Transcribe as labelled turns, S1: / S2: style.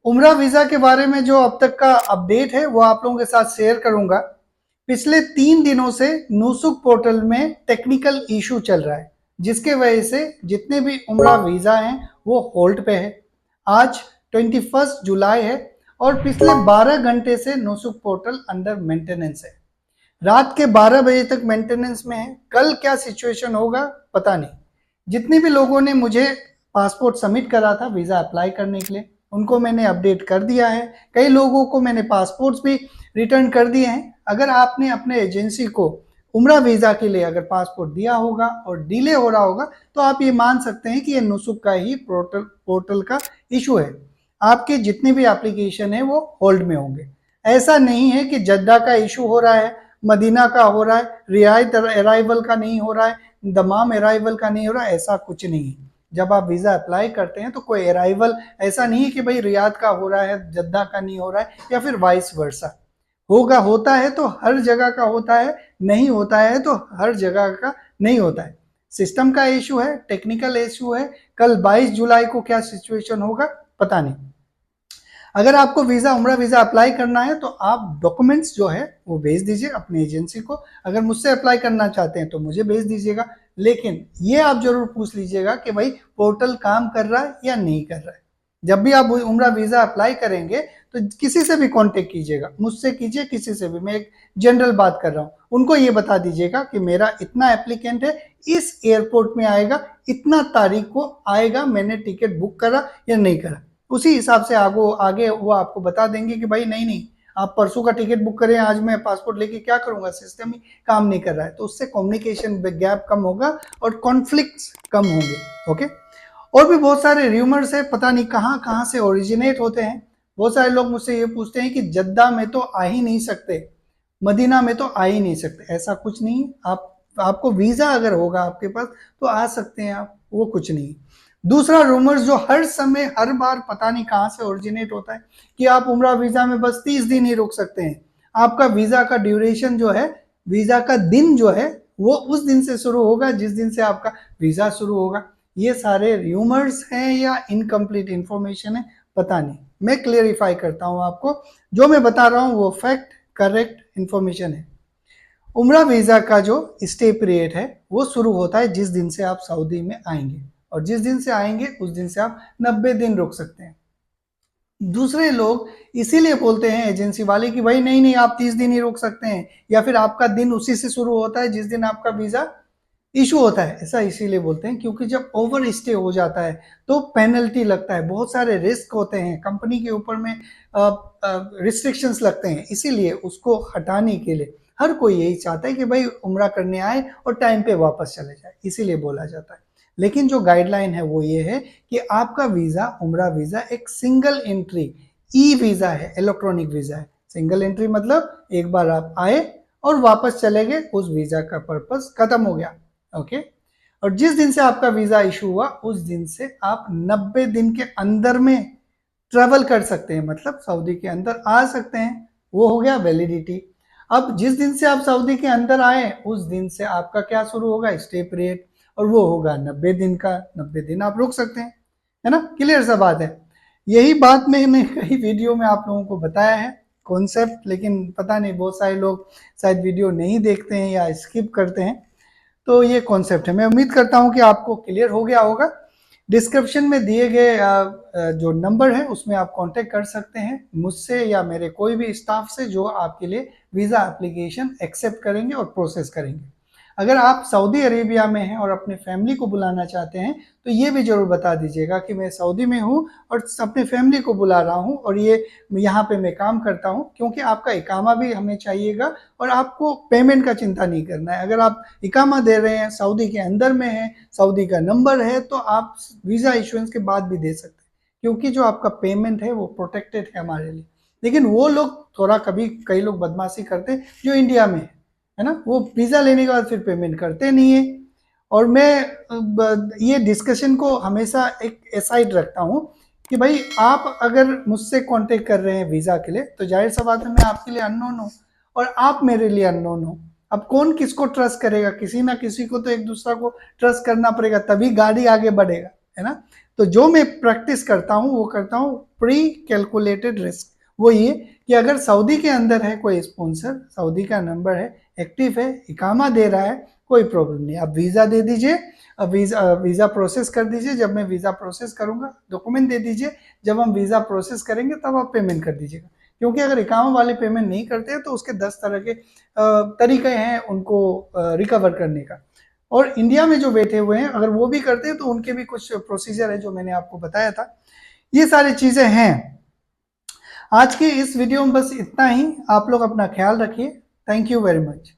S1: उम्रा वीजा के बारे में जो अब तक का अपडेट है वो आप लोगों के साथ शेयर करूंगा। पिछले 3 दिनों से नुसुक पोर्टल में टेक्निकल इशू चल रहा है, जिसके वजह से जितने भी उम्रा वीजा हैं वो होल्ड पे है। आज 21 जुलाई है और पिछले 12 घंटे से नुसुक पोर्टल अंडर मेंटेनेंस है। रात के 12 बजे तक मेंटेनेंस में है। कल क्या सिचुएशन होगा पता नहीं। जितने भी लोगों ने मुझे पासपोर्ट सबमिट करा था वीजा अप्लाई करने के लिए, उनको मैंने अपडेट कर दिया है। कई लोगों को मैंने पासपोर्ट्स भी रिटर्न कर दिए हैं। अगर आपने अपने एजेंसी को उम्रा वीजा के लिए अगर पासपोर्ट दिया होगा और डिले हो रहा होगा तो आप ये मान सकते हैं कि ये नुसुक का ही पोर्टल का इशू है। आपके जितने भी एप्लीकेशन है वो होल्ड में होंगे। ऐसा नहीं है कि जद्दा का इशू हो रहा है, मदीना का हो रहा है, रियायत अराइवल का नहीं हो रहा है, दमाम अराइवल का नहीं हो रहा है, ऐसा कुछ नहीं है। जब आप वीजा अप्लाई करते हैं तो कोई अराइवल ऐसा नहीं है कि भाई रियाद का हो रहा है, जद्दा का नहीं हो रहा है, या फिर वाइस वर्सा। होगा, होता है तो हर जगह का होता है, नहीं होता है तो हर जगह का नहीं होता है। सिस्टम का इशू है, टेक्निकल इशू है। कल 22 जुलाई को क्या सिचुएशन होगा पता नहीं। अगर आपको वीजा उम्रा वीजा अप्लाई करना है तो आप डॉक्यूमेंट्स जो है वो भेज दीजिए अपनी एजेंसी को। अगर मुझसे अप्लाई करना चाहते हैं तो मुझे भेज दीजिएगा, लेकिन ये आप जरूर पूछ लीजिएगा कि भाई पोर्टल काम कर रहा है या नहीं कर रहा है। जब भी आप उम्रा वीजा अप्लाई करेंगे तो किसी से भी कांटेक्ट कीजिएगा, मुझसे कीजिए, किसी से भी। मैं एक जनरल बात कर रहा हूँ। उनको ये बता दीजिएगा कि मेरा इतना एप्लीकेंट है, इस एयरपोर्ट में आएगा, इतना तारीख को आएगा, मैंने टिकट बुक करा या नहीं करा। उसी हिसाब से आगे वो आपको बता देंगे कि भाई नहीं नहीं, आप परसों का टिकट बुक करें, आज मैं पासपोर्ट लेके क्या करूंगा, सिस्टम ही काम नहीं कर रहा है। तो उससे कम्युनिकेशन गैप कम होगा और कॉन्फ्लिक्ट्स कम होंगे। ओके। और भी बहुत सारे र्यूमर्स है, पता नहीं कहाँ कहाँ से ओरिजिनेट होते हैं। बहुत सारे लोग मुझसे ये पूछते हैं कि जद्दा में तो आ ही नहीं सकते, मदीना में तो आ ही नहीं सकते। ऐसा कुछ नहीं। आपको वीजा अगर होगा आपके पास तो आ सकते हैं आप, वो कुछ नहीं। दूसरा रूमर्स जो हर समय हर बार पता नहीं कहां से ओरिजिनेट होता है कि आप उम्रा वीजा में बस 30 दिन ही रुक सकते हैं। आपका वीजा का ड्यूरेशन जो है, वीजा का दिन जो है, वो उस दिन से शुरू होगा जिस दिन से आपका वीजा शुरू होगा। ये सारे रूमर्स हैं या इनकम्प्लीट इंफॉर्मेशन है, पता नहीं। मैं क्लियरिफाई करता हूं आपको, जो मैं बता रहा हूं वो फैक्ट करेक्ट इंफॉर्मेशन है। उम्रा वीजा का जो स्टे पीरियड है वो शुरू होता है जिस दिन से आप सऊदी में आएंगे, और जिस दिन से आएंगे उस दिन से आप 90 दिन रुक सकते हैं। दूसरे लोग इसीलिए बोलते हैं एजेंसी वाले कि भाई नहीं नहीं, आप 30 दिन ही रुक सकते हैं, या फिर आपका दिन उसी से शुरू होता है जिस दिन आपका वीजा इशू होता है। ऐसा इसीलिए बोलते हैं क्योंकि जब ओवर स्टे हो जाता है तो पेनल्टी लगता है, बहुत सारे रिस्क होते हैं, कंपनी के ऊपर में रिस्ट्रिक्शंस लगते हैं। इसीलिए उसको हटाने के लिए हर कोई यही चाहता है कि भाई उम्रा करने आए और टाइम पे वापस चले जाए, इसीलिए बोला जाता है। लेकिन जो गाइडलाइन है वो ये है कि आपका वीजा उम्रा वीजा एक सिंगल एंट्री ई वीजा है, इलेक्ट्रॉनिक वीजा है। सिंगल एंट्री मतलब एक बार आप आए और वापस चले गए, उस वीजा का पर्पस खत्म हो गया। ओके। और जिस दिन से आपका वीजा इशू हुआ उस दिन से आप 90 दिन के अंदर में ट्रेवल कर सकते हैं, मतलब सऊदी के अंदर आ सकते हैं। वो हो गया वैलिडिटी। अब जिस दिन से आप सऊदी के अंदर आए उस दिन से आपका क्या शुरू होगा, स्टे पीरियड, और वो होगा 90 दिन का। 90 दिन आप रुक सकते हैं, है ना। क्लियर सा बात है। यही बात मैंने कई वीडियो में आप लोगों को बताया है कॉन्सेप्ट, लेकिन पता नहीं बहुत सारे लोग शायद वीडियो नहीं देखते हैं या स्किप करते हैं। तो ये कॉन्सेप्ट है। मैं उम्मीद करता हूँ कि आपको क्लियर हो गया होगा। डिस्क्रिप्शन में दिए गए जो नंबर है उसमें आप कांटेक्ट कर सकते हैं मुझसे या मेरे कोई भी स्टाफ से, जो आपके लिए वीज़ा एप्लीकेशन एक्सेप्ट करेंगे और प्रोसेस करेंगे। अगर आप सऊदी अरेबिया में हैं और अपने फैमिली को बुलाना चाहते हैं तो ये भी जरूर बता दीजिएगा कि मैं सऊदी में हूँ और अपने फैमिली को बुला रहा हूँ और ये यहाँ पे मैं काम करता हूँ, क्योंकि आपका इकामा भी हमें चाहिएगा और आपको पेमेंट का चिंता नहीं करना है। अगर आप इकामा दे रहे हैं, सऊदी के अंदर में है, सऊदी का नंबर है, तो आप वीज़ा इशुएंस के बाद भी दे सकते हैं, क्योंकि जो आपका पेमेंट है वो प्रोटेक्टेड है हमारे लिए। लेकिन वो लोग थोड़ा कभी कई लोग बदमाशी करते हैं जो इंडिया में है ना, वो वीज़ा लेने के बाद फिर पेमेंट करते नहीं है। और मैं ये डिस्कशन को हमेशा एक एसाइड रखता हूँ कि भाई आप अगर मुझसे कांटेक्ट कर रहे हैं वीज़ा के लिए तो जाहिर सा बात है मैं आपके लिए अननोन हूँ और आप मेरे लिए अननोन हो। अब कौन किसको ट्रस्ट करेगा, किसी ना किसी को तो एक दूसरा को ट्रस्ट करना पड़ेगा, तभी गाड़ी आगे बढ़ेगा, है ना। तो जो मैं प्रैक्टिस करता हूँ वो करता हूँ प्री कैलकुलेटेड रिस्क। वो ये कि अगर सऊदी के अंदर है कोई स्पॉन्सर, सऊदी का नंबर है, एक्टिव है, इकामा दे रहा है, कोई प्रॉब्लम नहीं, आप वीज़ा दे दीजिए, अब वीज़ा प्रोसेस कर दीजिए। जब मैं वीज़ा प्रोसेस करूँगा डॉक्यूमेंट दे दीजिए, जब हम वीज़ा प्रोसेस करेंगे तब आप पेमेंट कर दीजिएगा। क्योंकि अगर इकामा वाले पेमेंट नहीं करते हैं तो उसके 10 तरह के तरीके हैं उनको रिकवर करने का। और इंडिया में जो बैठे हुए हैं अगर वो भी करते हैं तो उनके भी कुछ प्रोसीजर है जो मैंने आपको बताया था। ये सारी चीज़ें हैं। आज के इस वीडियो में बस इतना ही। आप लोग अपना ख्याल रखिए। Thank you very much.